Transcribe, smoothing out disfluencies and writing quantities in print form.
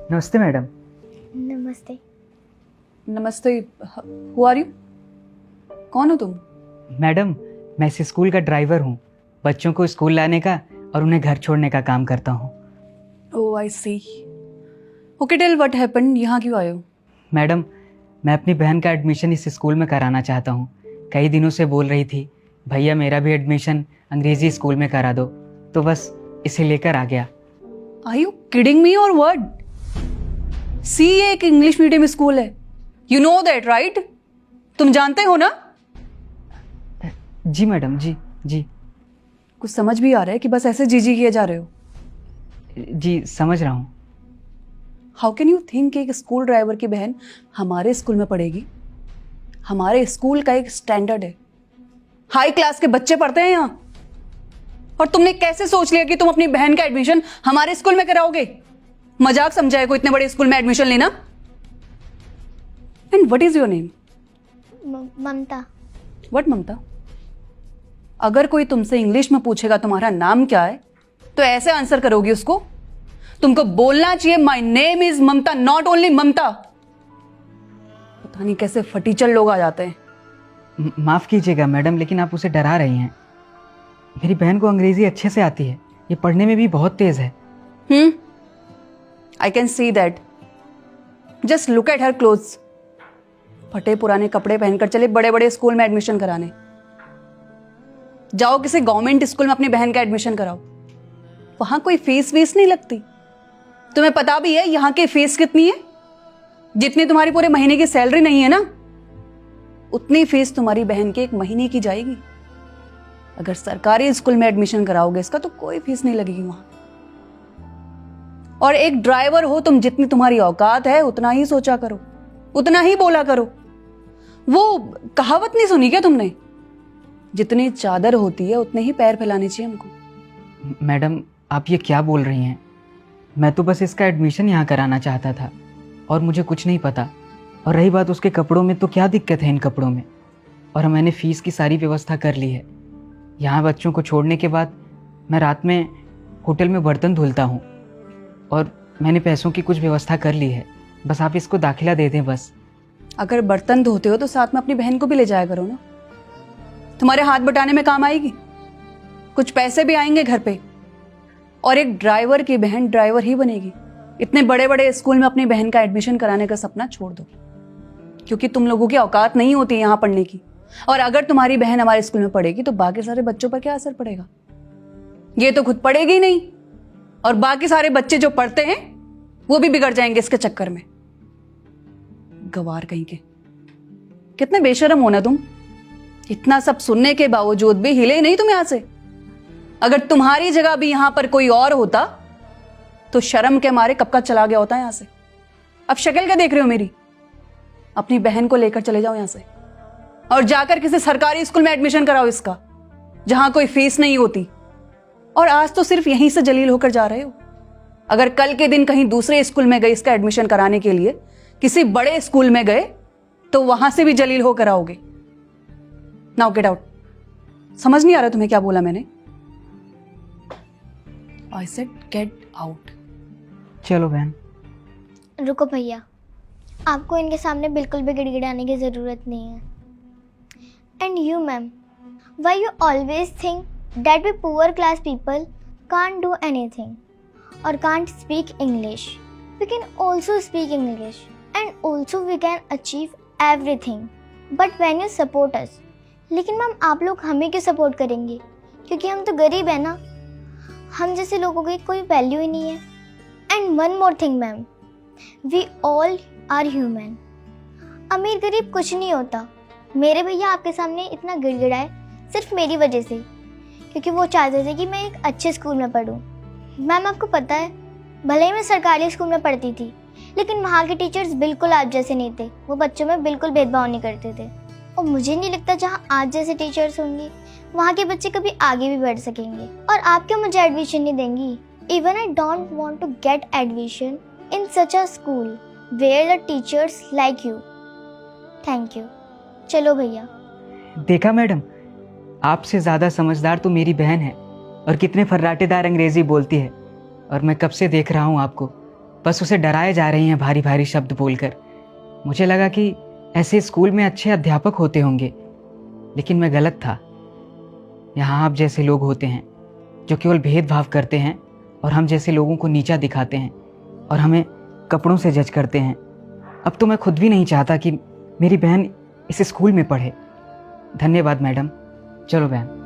नमस्ते मैडम। नमस्ते। नमस्ते। Who are you? कौन हो तुम? मैडम, मैं इस स्कूल का ड्राइवर हूँ। बच्चों को स्कूल लाने का और उन्हें घर छोड़ने का काम करता हूँ। ओह आई सी। ओके टेल व्हाट हैपेंड, यहाँ क्यों आए हो? मैडम, मैं अपनी बहन का एडमिशन इस स्कूल में कराना चाहता हूँ। कई दिनों से बोल रही थी भैया मेरा भी एडमिशन अंग्रेज़ी स्कूल में करा दो, तो बस इसे लेकर आ गया। आर यू किडिंग मी और व्हाट? सी एक इंग्लिश मीडियम स्कूल है, यू नो दैट राइट? तुम जानते हो ना? जी मैडम, जी जी कुछ समझ भी आ रहा है कि बस ऐसे जी किए जा रहे हो? जी समझ रहा हूँ। हाउ कैन यू थिंक एक स्कूल ड्राइवर की बहन हमारे स्कूल में पढ़ेगी? हमारे स्कूल का एक स्टैंडर्ड है, हाई क्लास के बच्चे पढ़ते हैं यहाँ, और तुमने कैसे सोच लिया कि तुम अपनी बहन का एडमिशन हमारे स्कूल में कराओगे? मजाक समझा है को इतने बड़े स्कूल में एडमिशन लेना? And what is your name? Mamta. What Mamta? अगर कोई तुमसे इंग्लिश में पूछेगा तुम्हारा नाम क्या है, तो ऐसे आंसर करोगी उसको? तुमको बोलना चाहिए my name is Mamta, not only Mamta. पता नहीं कैसे फटीचर लोग आ जाते हैं। माफ़ कीजिएगा मैडम, लेकिन आप उसे डरा रही हैं। मेरी बहन को अंग्रेज़ी अच्छे से आती है, ये पढ़ने में भी बहुत तेज़ है। I can see that. Just look at her clothes. फटे पुराने कपड़े पहनकर चले बड़े बड़े स्कूल में एडमिशन कराने। जाओ किसी गवर्नमेंट स्कूल में अपनी बहन का एडमिशन कराओ, वहां कोई फीस वीस नहीं लगती। तुम्हें पता भी है यहाँ की फीस कितनी है? जितनी तुम्हारी पूरे महीने की सैलरी नहीं है ना, उतनी फीस तुम्हारी बहन के एक महीने की जाएगी। अगर सरकारी स्कूल में एडमिशन कराओगे इसका तो कोई फीस नहीं लगेगी वहां। और एक ड्राइवर हो तुम, जितनी तुम्हारी औकात है उतना ही सोचा करो, उतना ही बोला करो। वो कहावत नहीं सुनी क्या तुमने? जितनी चादर होती है उतने ही पैर फैलाने चाहिए हमको। मैडम, आप ये क्या बोल रही हैं? मैं तो बस इसका एडमिशन यहाँ कराना चाहता था और मुझे कुछ नहीं पता। और रही बात उसके कपड़ों में, तो क्या दिक्कत है इन कपड़ों में? और मैंने फ़ीस की सारी व्यवस्था कर ली है। यहाँ बच्चों को छोड़ने के बाद मैं रात में होटल में बर्तन धुलता हूँ और मैंने पैसों की कुछ व्यवस्था कर ली है। बस आप इसको दाखिला दे दें बस। अगर बर्तन धोते हो तो साथ में अपनी बहन को भी ले जाया करो ना, तुम्हारे हाथ बटाने में काम आएगी, कुछ पैसे भी आएंगे घर पे। और एक ड्राइवर की बहन ड्राइवर ही बनेगी। इतने बड़े बड़े स्कूल में अपनी बहन का एडमिशन कराने का सपना छोड़ दो, क्योंकि तुम लोगों की औकात नहीं होती यहाँ पढ़ने की। और अगर तुम्हारी बहन हमारे स्कूल में पढ़ेगी तो बाकी सारे बच्चों पर क्या असर पड़ेगा? ये तो खुद पढ़ेगी नहीं, और बाकी सारे बच्चे जो पढ़ते हैं वो भी बिगड़ जाएंगे इसके चक्कर में। गवार कहीं के। कितने बेशरम हो ना तुम। इतना सब सुनने के बावजूद भी हिले नहीं तुम यहां से। अगर तुम्हारी जगह भी यहां पर कोई और होता तो शर्म के मारे कब का चला गया होता यहां से। अब शक्ल क्या देख रहे हो मेरी? अपनी बहन को लेकर चले जाओ यहां से और जाकर किसी सरकारी स्कूल में एडमिशन कराओ इसका, जहां कोई फीस नहीं होती। और आज तो सिर्फ यहीं से जलील होकर जा रहे हो। अगर कल के दिन कहीं दूसरे स्कूल में गए इसका एडमिशन कराने के लिए, किसी बड़े स्कूल में गए, तो वहां से भी जलील होकर आओगे। Now get out. समझ नहीं आ रहा तुम्हें क्या बोला मैंने? I said get out. चलो बहन। रुको भैया, आपको इनके सामने बिल्कुल भी गिड़गिड़ाने की ज़रूरत नहीं है। And you ma'am, why you always think that we poor class people can't do anything or can't speak English? We can also speak English and also we can achieve everything. But when you support us, लेकिन ma'am आप लोग हमें क्यों support करेंगे? क्योंकि हम तो गरीब है ना, हम जैसे लोगों की कोई वैल्यू ही नहीं है। And one more thing ma'am, we all are human. अमीर गरीब कुछ नहीं होता। मेरे भैया आपके सामने इतना गिड़गिड़ाए सिर्फ मेरी वजह से, क्योंकि वो चाहते थे कि मैं एक अच्छे स्कूल में पढूं। मैम आपको पता है, भले ही मैं सरकारी स्कूल में पढ़ती थी, लेकिन वहाँ के टीचर्स बिल्कुल आप जैसे नहीं थे। वो बच्चों में बिल्कुल भेदभाव नहीं करते थे। और मुझे नहीं लगता जहाँ आज जैसे टीचर्स होंगे वहाँ के बच्चे कभी आगे भी बढ़ सकेंगे। और आप क्यों मुझे एडमिशन नहीं देंगी? Even I don't want to get admission in such a school where the teachers like you. Thank you. चलो भैया। देखा मैडम, आपसे ज़्यादा समझदार तो मेरी बहन है और कितने फर्राटेदार अंग्रेज़ी बोलती है। और मैं कब से देख रहा हूँ आपको। बस उसे डराए जा रही हैं भारी भारी शब्द बोलकर। मुझे लगा कि ऐसे स्कूल में अच्छे अध्यापक होते होंगे, लेकिन मैं गलत था। यहाँ आप जैसे लोग होते हैं जो केवल भेदभाव करते हैं और हम जैसे लोगों को नीचा दिखाते हैं और हमें कपड़ों से जज करते हैं। अब तो मैं खुद भी नहीं चाहता कि मेरी बहन इस स्कूल में पढ़े। धन्यवाद मैडम। चलो बहन।